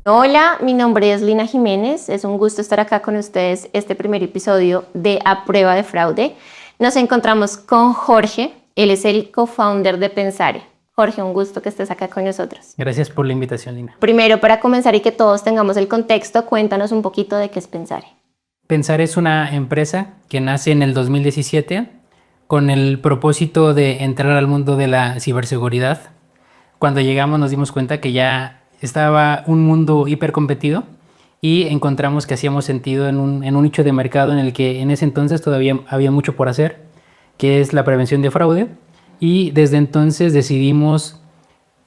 Hola, mi nombre es Lina Jiménez. Es un gusto estar acá con ustedes este primer episodio de A Prueba de Fraude. Nos encontramos con Jorge. Él es el co-founder de Pensare. Jorge, un gusto que estés acá con nosotros. Gracias por la invitación, Lina. Primero, para comenzar y que todos tengamos el contexto, cuéntanos un poquito de qué es Pensare. Pensar es una empresa que nace en el 2017 con el propósito de entrar al mundo de la ciberseguridad. Cuando llegamos nos dimos cuenta que ya estaba un mundo hipercompetido y encontramos que hacíamos sentido en un nicho de mercado en el que en ese entonces todavía había mucho por hacer, que es la prevención de fraude, y desde entonces decidimos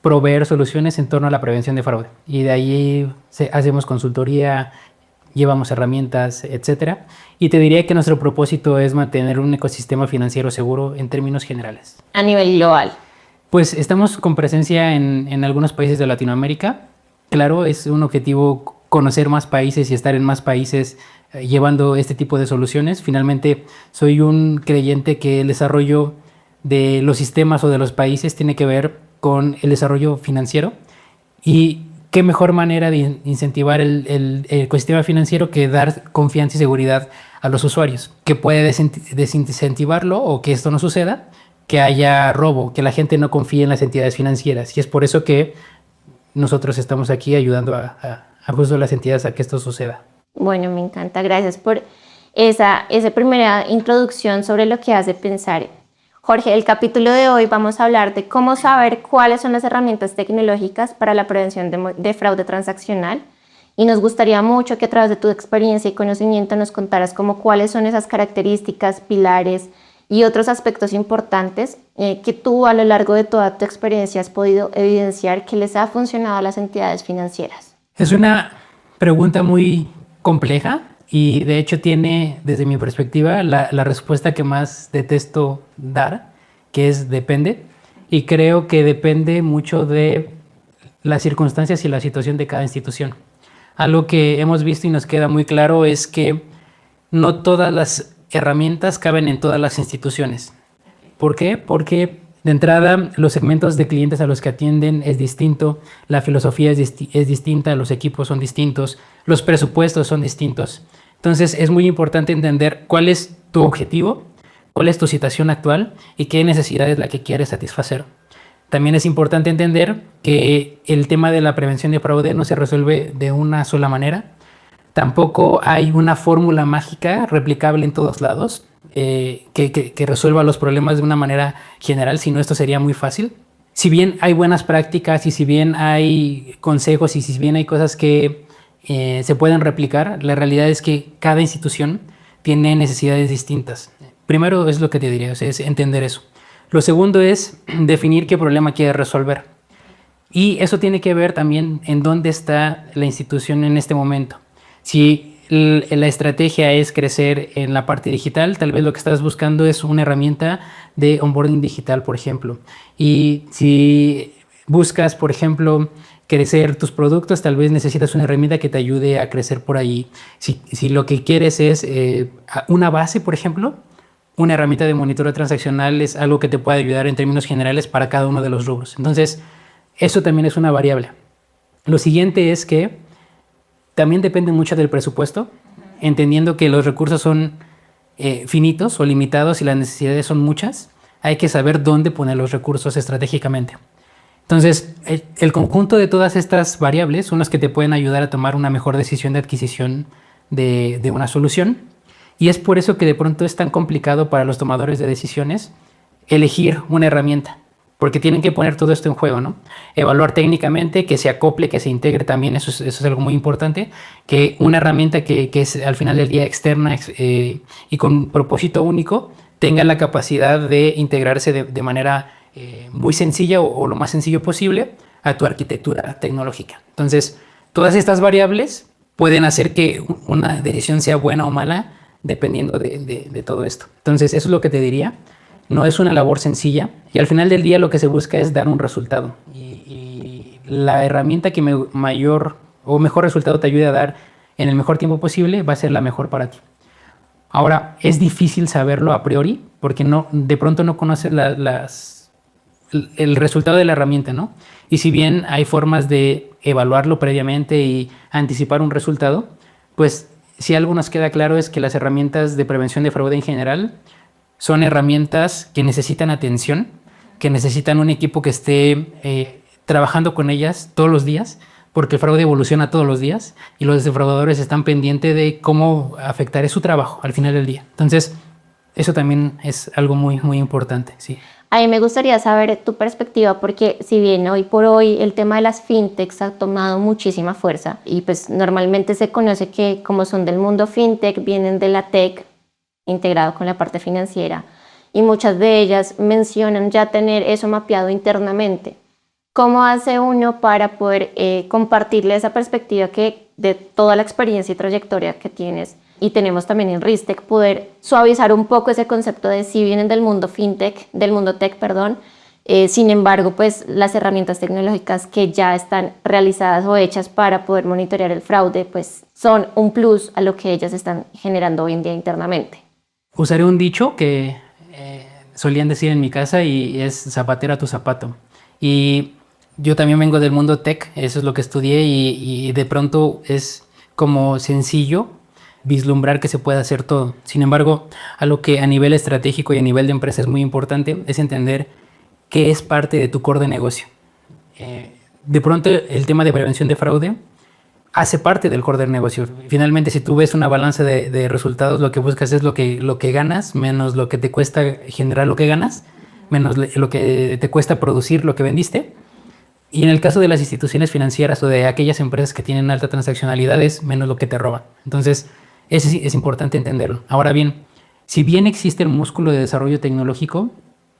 proveer soluciones en torno a la prevención de fraude. Y de ahí hacemos consultoría, llevamos herramientas, etcétera. Y te diría que nuestro propósito es mantener un ecosistema financiero seguro en términos generales. A nivel global. Pues estamos con presencia en algunos países de Latinoamérica. Claro, es un objetivo conocer más países y estar en más países llevando este tipo de soluciones. Finalmente, soy un creyente que el desarrollo de los sistemas o de los países tiene que ver con el desarrollo financiero. Y qué mejor manera de incentivar el ecosistema financiero que dar confianza y seguridad a los usuarios, que puede desincentivarlo o que esto no suceda, que haya robo, que la gente no confíe en las entidades financieras. Y es por eso que nosotros estamos aquí ayudando a justo las entidades a que esto suceda. Bueno, me encanta. Gracias por esa primera introducción sobre lo que hace Pensare. Jorge, el capítulo de hoy vamos a hablar de cómo saber cuáles son las herramientas tecnológicas para la prevención de fraude transaccional. Y nos gustaría mucho que a través de tu experiencia y conocimiento nos contaras cuáles son esas características, pilares y otros aspectos importantes que tú a lo largo de toda tu experiencia has podido evidenciar que les ha funcionado a las entidades financieras. Es una pregunta muy compleja y de hecho tiene, desde mi perspectiva, la respuesta que más detesto dar, que es depende. Y creo que depende mucho de las circunstancias y la situación de cada institución. Algo que hemos visto y nos queda muy claro es que no todas las herramientas caben en todas las instituciones. ¿Por qué? Porque de entrada los segmentos de clientes a los que atienden es distinto, la filosofía es distinta, los equipos son distintos, los presupuestos son distintos. Entonces es muy importante entender cuál es tu objetivo, cuál es tu situación actual y qué necesidad es la que quieres satisfacer. También es importante entender que el tema de la prevención de fraude no se resuelve de una sola manera. Tampoco hay una fórmula mágica replicable en todos lados que resuelva los problemas de una manera general, si no esto sería muy fácil. Si bien hay buenas prácticas y si bien hay consejos y si bien hay cosas que se pueden replicar, la realidad es que cada institución tiene necesidades distintas. Primero es lo que te diría, es entender eso. Lo segundo es definir qué problema quieres resolver. Y eso tiene que ver también en dónde está la institución en este momento. Si la estrategia es crecer en la parte digital, tal vez lo que estás buscando es una herramienta de onboarding digital, por ejemplo. Y si buscas, por ejemplo, crecer tus productos, tal vez necesitas una herramienta que te ayude a crecer por ahí. Si lo que quieres es una base, por ejemplo, una herramienta de monitoreo transaccional es algo que te puede ayudar en términos generales para cada uno de los rubros. Entonces, eso también es una variable. Lo siguiente es que también depende mucho del presupuesto, entendiendo que los recursos son finitos o limitados y las necesidades son muchas. Hay que saber dónde poner los recursos estratégicamente. Entonces, el conjunto de todas estas variables son las que te pueden ayudar a tomar una mejor decisión de adquisición de una solución. Y es por eso que de pronto es tan complicado para los tomadores de decisiones elegir una herramienta, porque tienen que poner todo esto en juego, ¿no? Evaluar técnicamente, que se acople, que se integre también, eso es algo muy importante, que una herramienta que es al final del día externa y con propósito único, tenga la capacidad de integrarse de manera muy sencilla o lo más sencillo posible a tu arquitectura tecnológica. Entonces, todas estas variables pueden hacer que una decisión sea buena o mala dependiendo de todo esto. Entonces, eso es lo que te diría. No es una labor sencilla y al final del día lo que se busca es dar un resultado. Y la herramienta que mayor o mejor resultado te ayude a dar en el mejor tiempo posible va a ser la mejor para ti. Ahora, es difícil saberlo a priori porque de pronto no conoces las el resultado de la herramienta, ¿no? Y si bien hay formas de evaluarlo previamente y anticipar un resultado, pues si algo nos queda claro es que las herramientas de prevención de fraude en general son herramientas que necesitan atención, que necesitan un equipo que esté trabajando con ellas todos los días, porque el fraude evoluciona todos los días y los defraudadores están pendientes de cómo afectará su trabajo al final del día. Entonces, eso también es algo muy, muy importante, sí. A mí me gustaría saber tu perspectiva porque si bien hoy por hoy el tema de las fintechs ha tomado muchísima fuerza y pues normalmente se conoce que como son del mundo fintech, vienen de la tech integrado con la parte financiera y muchas de ellas mencionan ya tener eso mapeado internamente. ¿Cómo hace uno para poder compartirle esa perspectiva que de toda la experiencia y trayectoria que tienes y tenemos también en Ristech, poder suavizar un poco ese concepto de si vienen del mundo fintech, del mundo tech, perdón, sin embargo, pues las herramientas tecnológicas que ya están realizadas o hechas para poder monitorear el fraude, pues son un plus a lo que ellas están generando hoy en día internamente? Usaré un dicho que solían decir en mi casa y es zapatero a tu zapato. Y yo también vengo del mundo tech, eso es lo que estudié y de pronto es como sencillo vislumbrar que se puede hacer todo. Sin embargo, algo que a nivel estratégico y a nivel de empresa es muy importante es entender qué es parte de tu core de negocio. De pronto el tema de prevención de fraude hace parte del core del negocio. Finalmente, si tú ves una balanza de resultados, lo que buscas es lo que ganas, menos lo que te cuesta generar lo que ganas, menos lo que te cuesta producir lo que vendiste. Y en el caso de las instituciones financieras o de aquellas empresas que tienen alta transaccionalidad, es menos lo que te roban. Entonces, eso sí es importante entenderlo. Ahora bien, si bien existe el músculo de desarrollo tecnológico,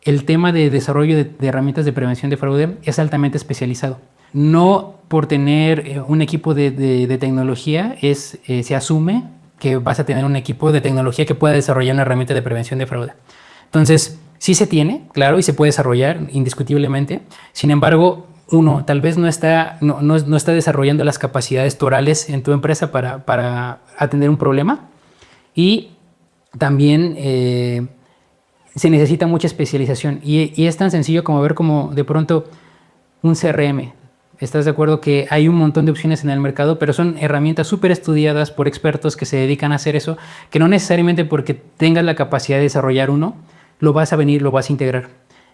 el tema de desarrollo de herramientas de prevención de fraude es altamente especializado. No por tener un equipo de tecnología se asume que vas a tener un equipo de tecnología que pueda desarrollar una herramienta de prevención de fraude. Entonces, sí se tiene, claro, y se puede desarrollar indiscutiblemente. Sin embargo, uno tal vez no está desarrollando las capacidades torales en tu empresa para atender un problema y también se necesita mucha especialización y es tan sencillo como ver como de pronto un CRM. ¿Estás de acuerdo que hay un montón de opciones en el mercado, pero son herramientas súper estudiadas por expertos que se dedican a hacer eso, que no necesariamente porque tengas la capacidad de desarrollar uno, lo vas a integrar?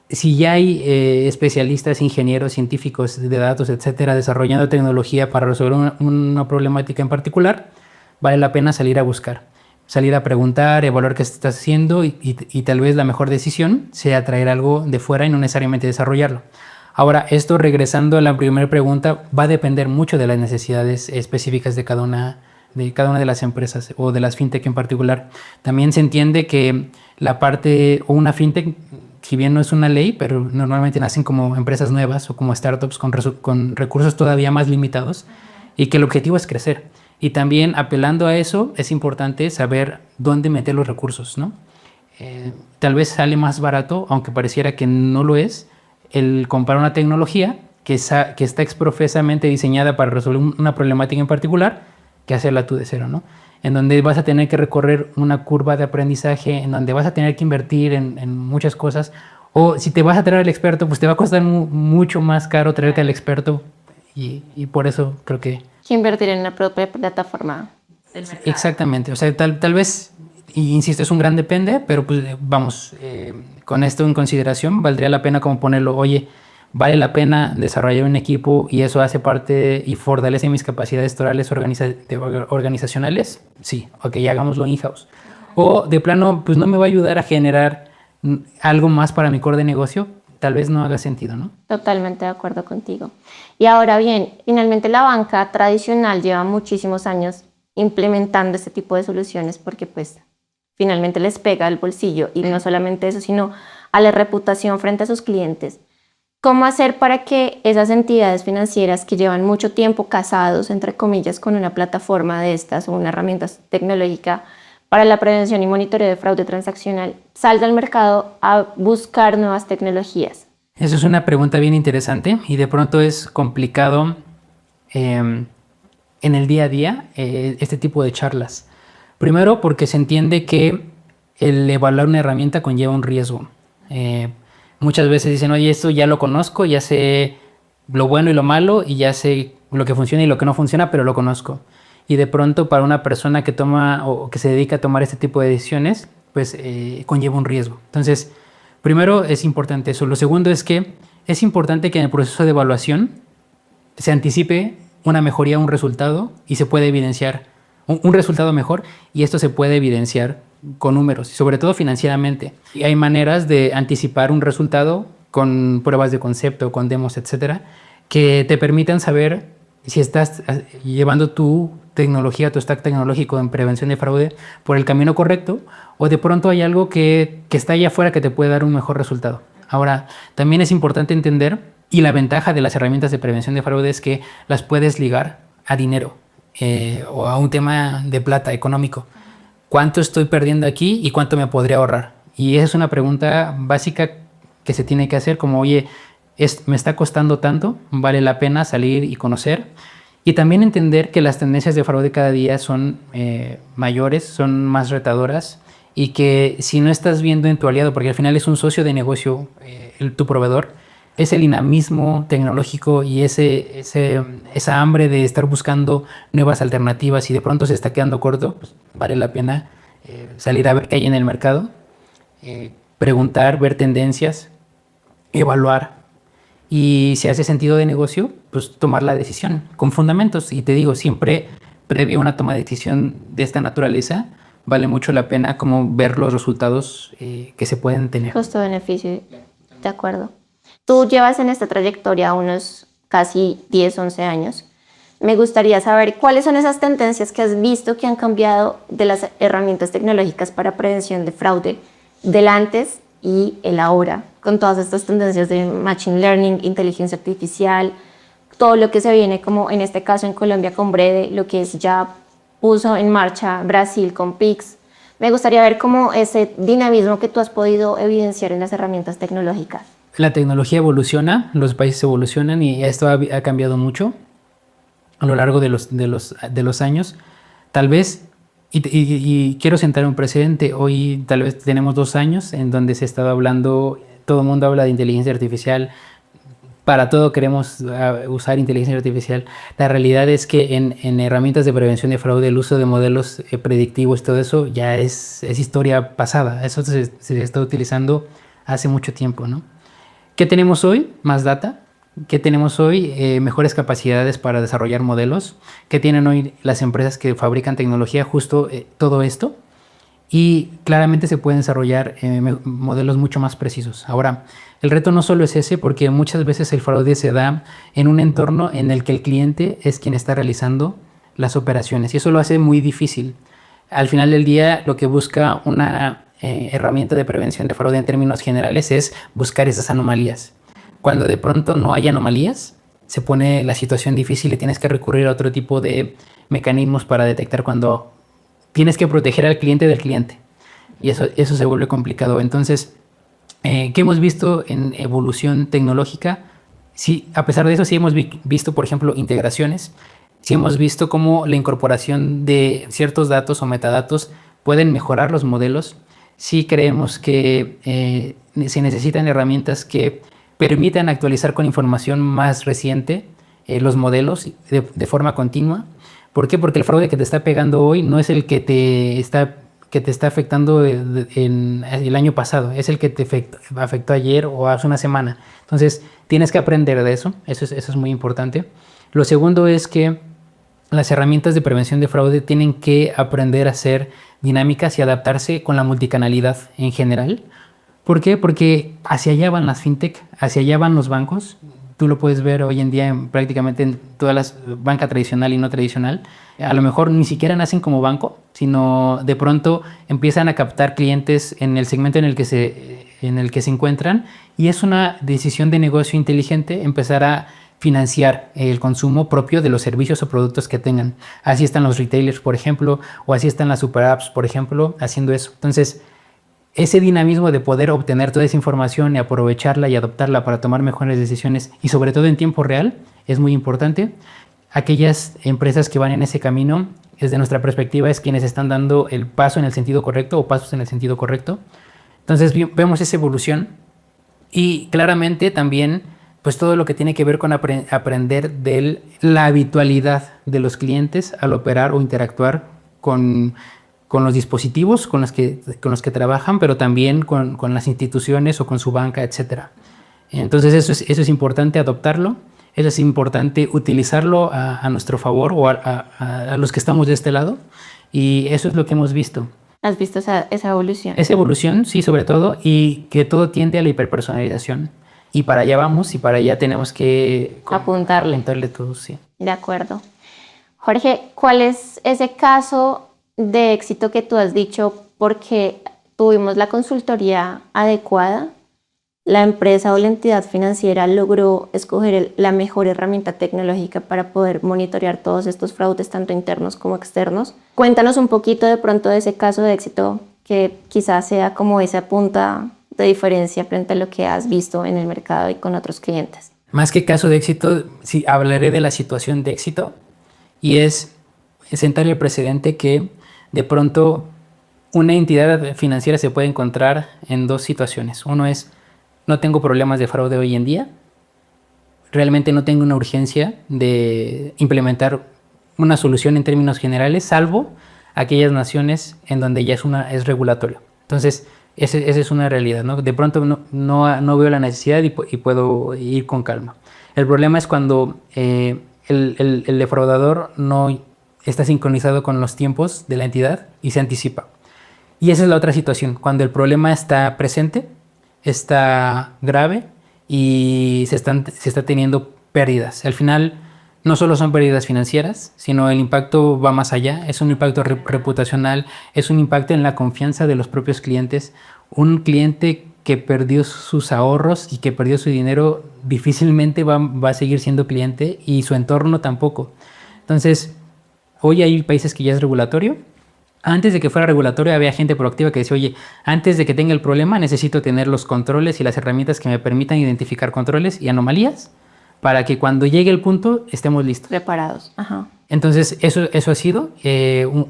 Si ya hay especialistas, ingenieros, científicos de datos, etcétera, desarrollando tecnología para resolver una problemática en particular, vale la pena salir a buscar, salir a preguntar, evaluar qué estás haciendo y tal vez la mejor decisión sea traer algo de fuera y no necesariamente desarrollarlo. Ahora, esto regresando a la primera pregunta, va a depender mucho de las necesidades específicas de cada una de las empresas o de las fintech en particular. También se entiende que la parte o una fintech, si bien no es una ley, pero normalmente nacen como empresas nuevas o como startups con recursos todavía más limitados y que el objetivo es crecer. Y también apelando a eso es importante saber dónde meter los recursos, ¿no? Tal vez sale más barato, aunque pareciera que no lo es, el comprar una tecnología que está exprofesamente diseñada para resolver una problemática en particular, que hacerla tú de cero, ¿no? En donde vas a tener que recorrer una curva de aprendizaje, en donde vas a tener que invertir en muchas cosas, o si te vas a traer al experto, pues te va a costar mucho más caro traerte al experto y por eso creo que invertir en la propia plataforma del mercado. Exactamente, o sea, tal vez, y insisto, es un gran depende, pero pues vamos, con esto en consideración, valdría la pena como ponerlo, oye, vale la pena desarrollar un equipo y eso hace parte y fortalece mis capacidades torales organizacionales, sí, ok, hagámoslo in-house. O de plano, pues no me va a ayudar a generar algo más para mi core de negocio, tal vez no haga sentido, ¿no? Totalmente de acuerdo contigo. Y ahora bien, finalmente la banca tradicional lleva muchísimos años implementando este tipo de soluciones porque pues finalmente les pega al bolsillo y no solamente eso, sino a la reputación frente a sus clientes. ¿Cómo hacer para que esas entidades financieras que llevan mucho tiempo casados, entre comillas, con una plataforma de estas o una herramienta tecnológica para la prevención y monitoreo de fraude transaccional, salga al mercado a buscar nuevas tecnologías? Eso es una pregunta bien interesante y de pronto es complicado en el día a día este tipo de charlas. Primero porque se entiende que el evaluar una herramienta conlleva un riesgo. Muchas veces dicen, oye, esto ya lo conozco, ya sé lo bueno y lo malo y ya sé lo que funciona y lo que no funciona, pero lo conozco. Y de pronto para una persona que toma o que se dedica a tomar este tipo de decisiones, pues conlleva un riesgo. Entonces, primero es importante eso. Lo segundo es que es importante que en el proceso de evaluación se anticipe una mejoría, un resultado, y se puede evidenciar un resultado mejor, y esto se puede evidenciar con números, sobre todo financieramente. Y hay maneras de anticipar un resultado con pruebas de concepto, con demos, etcétera, que te permitan saber si estás llevando tu tecnología, tu stack tecnológico en prevención de fraude por el camino correcto, o de pronto hay algo que está allá afuera que te puede dar un mejor resultado. Ahora, también es importante entender, y la ventaja de las herramientas de prevención de fraude es que las puedes ligar a dinero o a un tema de plata económico. ¿Cuánto estoy perdiendo aquí y cuánto me podría ahorrar? Y esa es una pregunta básica que se tiene que hacer, como, oye, me está costando tanto, vale la pena salir y conocer. Y también entender que las tendencias de fraude cada día son mayores, son más retadoras, y que si no estás viendo en tu aliado, porque al final es un socio de negocio, tu proveedor, ese dinamismo tecnológico y esa hambre de estar buscando nuevas alternativas y de pronto se está quedando corto, pues vale la pena salir a ver qué hay en el mercado, preguntar, ver tendencias, evaluar, y si hace sentido de negocio, pues tomar la decisión con fundamentos. Y te digo, siempre previo a una toma de decisión de esta naturaleza, vale mucho la pena como ver los resultados que se pueden tener. Costo-beneficio, de acuerdo. Tú llevas en esta trayectoria unos casi 10, 11 años. Me gustaría saber cuáles son esas tendencias que has visto que han cambiado de las herramientas tecnológicas para prevención de fraude del antes y el ahora, con todas estas tendencias de machine learning, inteligencia artificial, todo lo que se viene, como en este caso en Colombia con Brede, lo que es ya puso en marcha Brasil con Pix. Me gustaría ver cómo ese dinamismo que tú has podido evidenciar en las herramientas tecnológicas. La tecnología evoluciona, los países evolucionan, y esto ha cambiado mucho a lo largo de los años. Tal vez, y quiero sentar un precedente, hoy tal vez tenemos 2 años en donde se ha estado hablando, todo el mundo habla de inteligencia artificial, para todo queremos usar inteligencia artificial. La realidad es que en herramientas de prevención de fraude, el uso de modelos predictivos, todo eso ya es historia pasada. Eso se está utilizando hace mucho tiempo, ¿no? ¿Qué tenemos hoy? Más data. ¿Qué tenemos hoy? Mejores capacidades para desarrollar modelos. ¿Qué tienen hoy las empresas que fabrican tecnología? Justo todo esto. Y claramente se pueden desarrollar modelos mucho más precisos. Ahora, el reto no solo es ese, porque muchas veces el fraude se da en un entorno en el que el cliente es quien está realizando las operaciones, y eso lo hace muy difícil. Al final del día, lo que busca una herramienta de prevención de fraude en términos generales es buscar esas anomalías. Cuando de pronto no hay anomalías, se pone la situación difícil y tienes que recurrir a otro tipo de mecanismos para detectar cuando tienes que proteger al cliente del cliente. Y eso se vuelve complicado. Entonces, ¿qué hemos visto en evolución tecnológica? Sí, a pesar de eso, sí hemos visto, por ejemplo, integraciones. Sí hemos visto cómo la incorporación de ciertos datos o metadatos pueden mejorar los modelos. Sí creemos que se necesitan herramientas que permitan actualizar con información más reciente los modelos de forma continua. ¿Por qué? Porque el fraude que te está pegando hoy no es el que te está afectando en el año pasado, es el que te afectó ayer o hace una semana. Entonces, tienes que aprender de eso. Eso es muy importante. Lo segundo es que las herramientas de prevención de fraude tienen que aprender a ser dinámicas y adaptarse con la multicanalidad en general. ¿Por qué? Porque hacia allá van las fintech, hacia allá van los bancos. Tú lo puedes ver hoy en día prácticamente en todas las banca tradicional y no tradicional. A lo mejor ni siquiera nacen como banco, sino de pronto empiezan a captar clientes en el segmento en el que se encuentran, y es una decisión de negocio inteligente empezar a financiar el consumo propio de los servicios o productos que tengan. Así están los retailers, por ejemplo, o así están las super apps, por ejemplo, haciendo eso. Entonces, ese dinamismo de poder obtener toda esa información y aprovecharla y adoptarla para tomar mejores decisiones, y sobre todo en tiempo real, es muy importante. Aquellas empresas que van en ese camino, desde nuestra perspectiva, es quienes están dando el paso en el sentido correcto o pasos en el sentido correcto. Entonces vemos esa evolución Y claramente también, pues todo lo que tiene que ver con aprender de la habitualidad de los clientes al operar o interactuar con los dispositivos con los que trabajan, pero también con las instituciones o con su banca, etcétera. Entonces eso es importante adoptarlo, eso es importante utilizarlo a nuestro favor o a los que estamos de este lado, y eso es lo que hemos visto. ¿Has visto esa evolución? Esa evolución, sí, sobre todo, y que todo tiende a la hiperpersonalización. Y para allá vamos, y para allá tenemos que apuntarle todo, sí. De acuerdo. Jorge, ¿cuál es ese caso de éxito que tú has dicho porque tuvimos la consultoría adecuada, la empresa o la entidad financiera logró escoger la mejor herramienta tecnológica para poder monitorear todos estos fraudes, tanto internos como externos? Cuéntanos un poquito de pronto de ese caso de éxito que quizás sea como esa punta de diferencia frente a lo que has visto en el mercado y con otros clientes. Más que caso de éxito, sí hablaré de la situación de éxito, y es sentar el precedente que de pronto una entidad financiera se puede encontrar en dos situaciones. Uno es: no tengo problemas de fraude hoy en día, realmente no tengo una urgencia de implementar una solución en términos generales, salvo aquellas naciones en donde ya es regulatorio. Entonces, esa es una realidad, ¿no? De pronto no veo la necesidad y puedo ir con calma. El problema es cuando el defraudador no está sincronizado con los tiempos de la entidad y se anticipa. Y esa es la otra situación, cuando el problema está presente, está grave y se está teniendo pérdidas. Al final, no solo son pérdidas financieras, sino el impacto va más allá. Es un impacto reputacional, es un impacto en la confianza de los propios clientes. Un cliente que perdió sus ahorros y que perdió su dinero difícilmente va a seguir siendo cliente, y su entorno tampoco. Entonces, hoy hay países que ya es regulatorio. Antes de que fuera regulatorio había gente proactiva que decía: oye, antes de que tenga el problema necesito tener los controles y las herramientas que me permitan identificar controles y anomalías para que cuando llegue el punto estemos listos. Preparados. Ajá. Entonces eso ha sido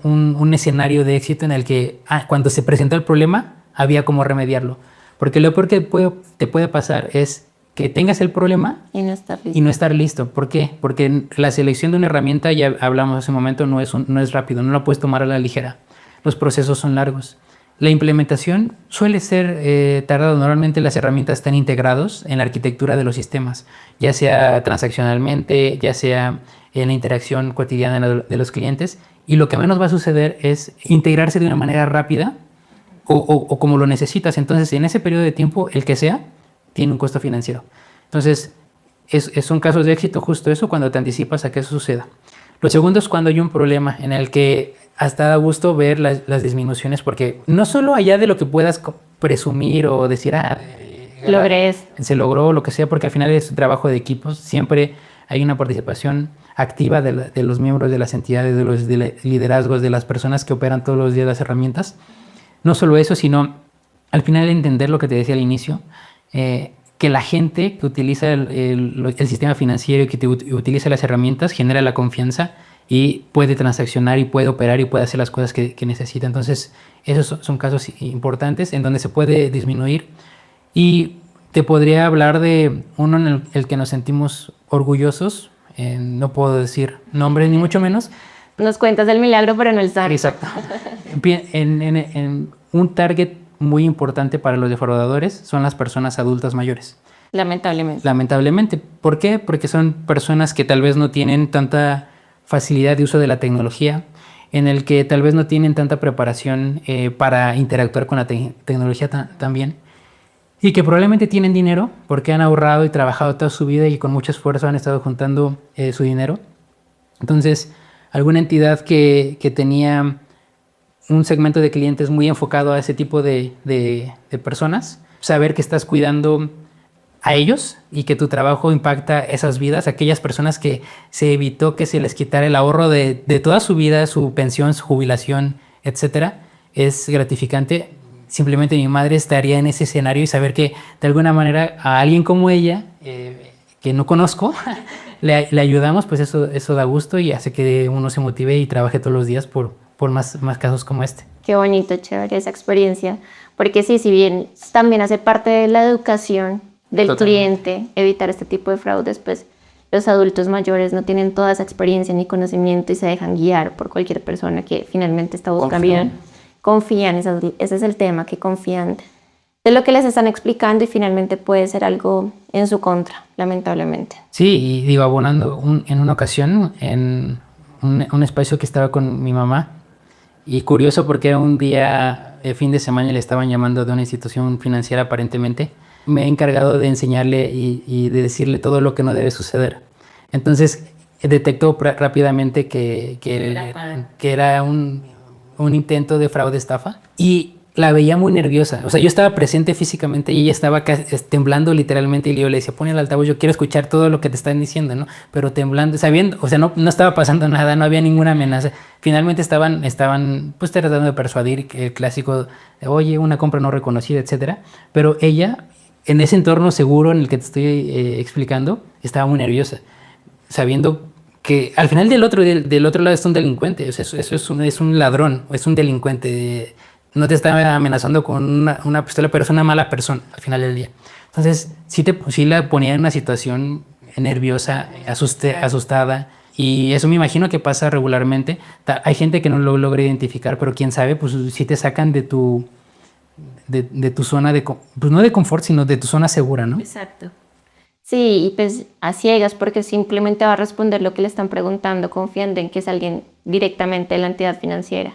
un escenario de éxito en el que cuando se presentó el problema había cómo remediarlo. Porque lo peor que te puede pasar es que tengas el problema y no estar listo. ¿Por qué? Porque la selección de una herramienta, ya hablamos hace un momento, no es rápido, no la puedes tomar a la ligera. Los procesos son largos. La implementación suele ser tardado. Normalmente las herramientas están integrados en la arquitectura de los sistemas, ya sea transaccionalmente, ya sea en la interacción cotidiana de los clientes, y lo que menos va a suceder es integrarse de una manera rápida o como lo necesitas. Entonces, en ese periodo de tiempo, el que sea, tiene un costo financiero. Entonces, son casos de éxito justo eso, cuando te anticipas a que eso suceda. Lo segundo es cuando hay un problema en el que hasta da gusto ver las disminuciones, porque no solo allá de lo que puedas presumir o decir, logré, se logró, lo que sea, porque al final es un trabajo de equipos, siempre hay una participación activa de los miembros de las entidades, de los liderazgos, de las personas que operan todos los días las herramientas. No solo eso, sino al final entender lo que te decía al inicio, que la gente que utiliza el sistema financiero y que utiliza las herramientas genera la confianza y puede transaccionar y puede operar y puede hacer las cosas que necesita. Entonces, esos son casos importantes en donde se puede disminuir. Y te podría hablar de uno en el que nos sentimos orgullosos. No puedo decir nombres ni mucho menos. Nos cuentas el milagro, pero no el santo. Exacto. En un target muy importante para los defraudadores son las personas adultas mayores. Lamentablemente. ¿Por qué? Porque son personas que tal vez no tienen tanta facilidad de uso de la tecnología, en el que tal vez no tienen tanta preparación para interactuar con la tecnología también, y que probablemente tienen dinero porque han ahorrado y trabajado toda su vida y con mucho esfuerzo han estado juntando su dinero. Entonces, alguna entidad que tenía un segmento de clientes muy enfocado a ese tipo de personas, saber que estás cuidando a ellos y que tu trabajo impacta esas vidas, aquellas personas que se evitó que se les quitara el ahorro de toda su vida, su pensión, su jubilación, etcétera, es gratificante. Simplemente mi madre estaría en ese escenario y saber que de alguna manera a alguien como ella, que no conozco, le ayudamos, pues eso da gusto y hace que uno se motive y trabaje todos los días por más casos como este. Qué bonito, chévere esa experiencia, porque sí, si bien también hace parte de la educación del Totalmente. cliente, evitar este tipo de fraudes, pues los adultos mayores no tienen toda esa experiencia ni conocimiento y se dejan guiar por cualquier persona que finalmente está buscando. Confían, ese es el tema, que confían de lo que les están explicando y finalmente puede ser algo en su contra, lamentablemente. Sí, y digo, abonando en una ocasión en un espacio que estaba con mi mamá, y curioso porque un día, fin de semana, le estaban llamando de una institución financiera aparentemente. Me he encargado de enseñarle y de decirle todo lo que no debe suceder. Entonces detectó rápidamente que era un intento de fraude, estafa, y la veía muy nerviosa. O sea, yo estaba presente físicamente y ella estaba temblando literalmente, y yo le decía, pon el altavoz, yo quiero escuchar todo lo que te están diciendo, ¿no? Pero temblando, sabiendo, o sea, no estaba pasando nada, no había ninguna amenaza. Finalmente estaban pues tratando de persuadir, el clásico de, oye, una compra no reconocida, etcétera. Pero ella, en ese entorno seguro en el que te estoy explicando, estaba muy nerviosa, sabiendo que al final del otro lado es un delincuente. O sea, eso es un ladrón, es un delincuente. No te está amenazando con una pistola, pero es una mala persona al final del día. Entonces, sí la ponía en una situación nerviosa, asustada, y eso me imagino que pasa regularmente. Hay gente que no lo logra identificar, pero quién sabe, pues si te sacan de tu zona pues no de confort, sino de tu zona segura, ¿no? Exacto. Sí, y pues a ciegas, porque simplemente va a responder lo que le están preguntando, confiando en que es alguien directamente de la entidad financiera.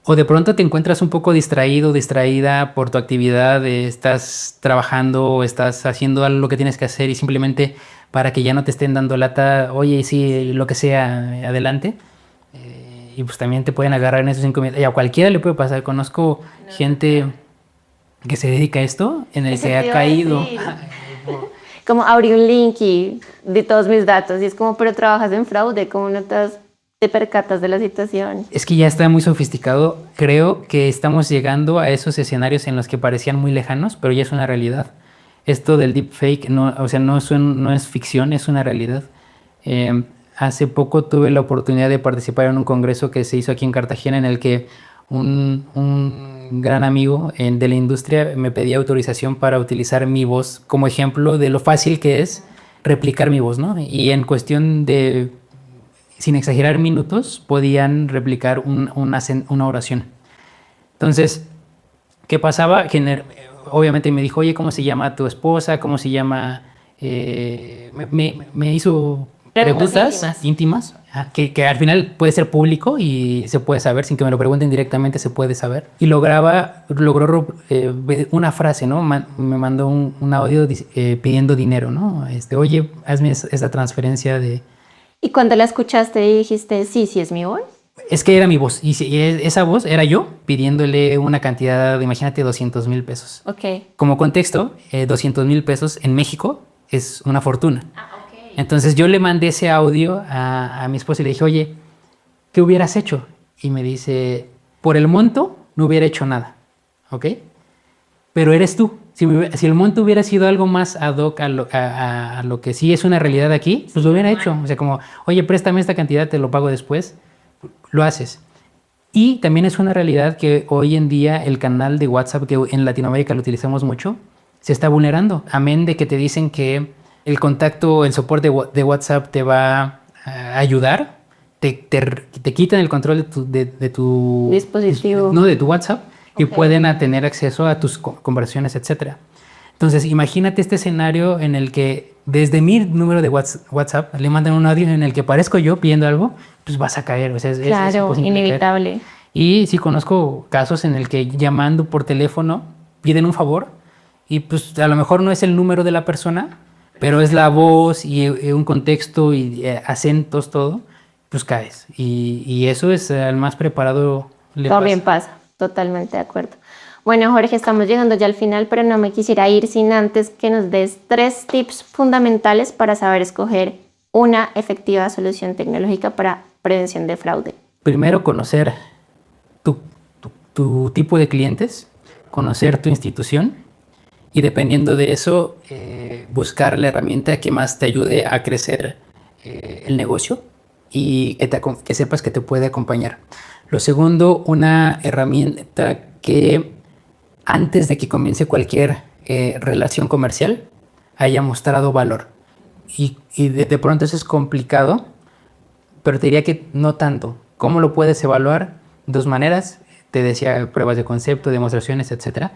O de pronto te encuentras un poco distraído, distraída por tu actividad, estás trabajando o estás haciendo algo que tienes que hacer, y simplemente para que ya no te estén dando lata, oye, sí, lo que sea, adelante. Y pues también te pueden agarrar en esos 5 minutos. Y a cualquiera le puede pasar. Conozco gente que se dedica a esto, en el que ha caído. Como abrí un link y di todos mis datos, y es como, pero trabajas en fraude, ¿cómo no te percatas de la situación? Es que ya está muy sofisticado. Creo que estamos llegando a esos escenarios en los que parecían muy lejanos, pero ya es una realidad. Esto del deepfake, no es ficción, es una realidad. Hace poco tuve la oportunidad de participar en un congreso que se hizo aquí en Cartagena, en el que un gran amigo de la industria me pedía autorización para utilizar mi voz como ejemplo de lo fácil que es replicar mi voz, ¿no? Y en cuestión de, sin exagerar, minutos, podían replicar una oración. Entonces, ¿qué pasaba? Obviamente me dijo, oye, ¿cómo se llama tu esposa? ¿Cómo se llama? Me hizo preguntas íntimas, que al final puede ser público y se puede saber, sin que me lo pregunten directamente, se puede saber. Y logró una frase, ¿no? Me mandó un audio pidiendo dinero, ¿no? Oye, hazme esa transferencia de... ¿Y cuando la escuchaste y dijiste, sí es mi voz? Es que era mi voz, y esa voz era yo pidiéndole una cantidad de, imagínate, 200,000 pesos. Ok. Como contexto, 200,000 pesos en México es una fortuna. Ok. Entonces yo le mandé ese audio a mi esposa y le dije, oye, ¿qué hubieras hecho? Y me dice, por el monto no hubiera hecho nada, ¿ok? Pero eres tú. Si el monto hubiera sido algo más ad hoc a lo que sí es una realidad aquí, pues lo hubiera hecho. O sea, como, oye, préstame esta cantidad, te lo pago después. Lo haces. Y también es una realidad que hoy en día el canal de WhatsApp, que en Latinoamérica lo utilizamos mucho, se está vulnerando. Amén de que te dicen que el contacto, el soporte de WhatsApp te va a ayudar, te quitan el control de tu dispositivo. No, de tu WhatsApp, y pueden tener acceso a tus conversaciones, etc. Entonces, imagínate este escenario en el que desde mi número de WhatsApp le mandan un audio en el que parezco yo pidiendo algo, pues vas a caer. O sea, claro, es inevitable. Caer. Y sí conozco casos en el que llamando por teléfono piden un favor y pues a lo mejor no es el número de la persona, pero es la voz y un contexto y acentos, todo, pues caes. Y eso es al más preparado le También pasa, totalmente de acuerdo. Bueno, Jorge, estamos llegando ya al final, pero no me quisiera ir sin antes que nos des 3 tips fundamentales para saber escoger una efectiva solución tecnológica para prevención de fraude. Primero, conocer tu tipo de clientes, conocer tu institución y dependiendo de eso, buscar la herramienta que más te ayude a crecer el negocio y que sepas que te puede acompañar. Lo segundo, una herramienta que antes de que comience cualquier relación comercial, haya mostrado valor. Y de pronto eso es complicado, pero te diría que no tanto. ¿Cómo lo puedes evaluar? Dos maneras. Te decía pruebas de concepto, demostraciones, etcétera.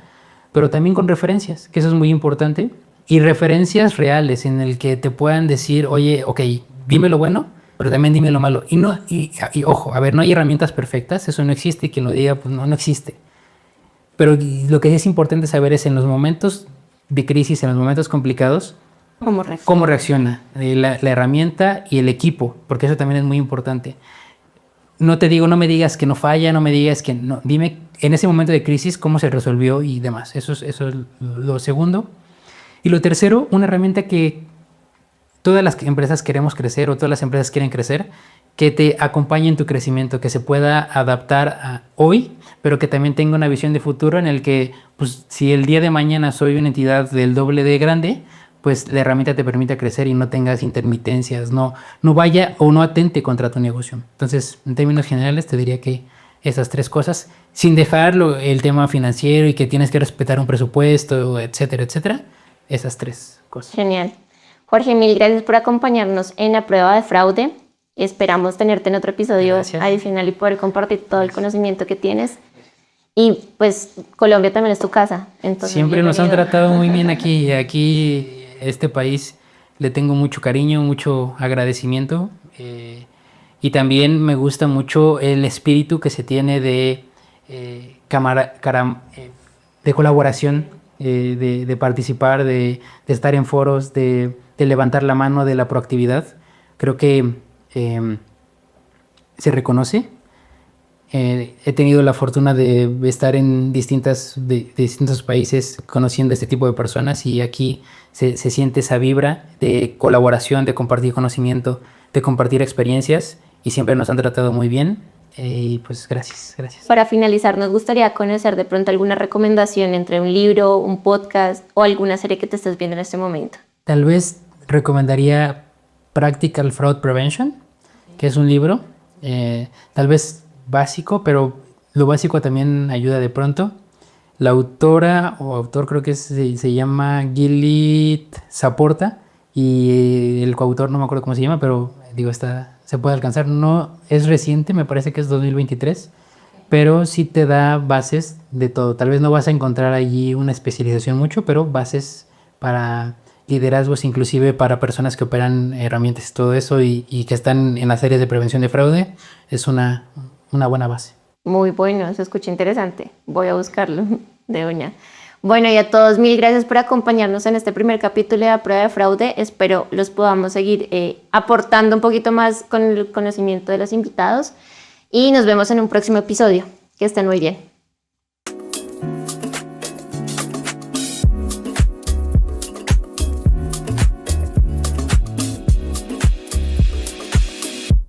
Pero también con referencias, que eso es muy importante. Y referencias reales en el que te puedan decir, oye, ok, dime lo bueno, pero también dime lo malo. Y ojo, a ver, no hay herramientas perfectas, eso no existe. Y quien lo diga, pues no existe. Pero lo que sí es importante saber es en los momentos de crisis, en los momentos complicados, cómo reacciona la herramienta y el equipo, porque eso también es muy importante. No me digas que no falla, no me digas que no. Dime en ese momento de crisis cómo se resolvió y demás. Eso es lo segundo. Y lo tercero, una herramienta que todas las empresas queremos crecer o todas las empresas quieren crecer, que te acompañe en tu crecimiento, que se pueda adaptar a hoy, pero que también tenga una visión de futuro en el que, pues, si el día de mañana soy una entidad del doble de grande, pues la herramienta te permite crecer y no tengas intermitencias, no vaya o no atente contra tu negocio. Entonces, en términos generales, te diría que esas tres cosas, sin dejar el tema financiero y que tienes que respetar un presupuesto, etcétera, etcétera, esas tres cosas. Genial. Jorge, mil gracias por acompañarnos en la prueba de fraude. Esperamos tenerte en otro episodio adicional y poder compartir todo el conocimiento que tienes. Y pues Colombia también es tu casa. Entonces, siempre nos han tratado muy bien aquí. Este país le tengo mucho cariño, mucho agradecimiento. Y también me gusta mucho el espíritu que se tiene de colaboración, de participar, de estar en foros, de levantar la mano, de la proactividad. Creo que se reconoce. He tenido la fortuna de estar en distintos países conociendo este tipo de personas y aquí se siente esa vibra de colaboración, de compartir conocimiento, de compartir experiencias y siempre nos han tratado muy bien y pues gracias. Para finalizar, nos gustaría conocer de pronto alguna recomendación entre un libro, un podcast o alguna serie que te estés viendo en este momento. Tal vez recomendaría Practical Fraud Prevention, que es un libro, tal vez básico, pero lo básico también ayuda de pronto. La autora o autor creo que se llama Gilit Saporta y el coautor no me acuerdo cómo se llama, pero digo, se puede alcanzar. No es reciente, me parece que es 2023, pero sí te da bases de todo. Tal vez no vas a encontrar allí una especialización mucho, pero bases para liderazgos, inclusive para personas que operan herramientas y todo eso y que están en las áreas de prevención de fraude. Es una buena base. Muy bueno, se escucha interesante. Voy a buscarlo de uña. Bueno, y a todos, mil gracias por acompañarnos en este primer capítulo de la prueba de fraude. Espero los podamos seguir aportando un poquito más con el conocimiento de los invitados. Y nos vemos en un próximo episodio. Que estén muy bien.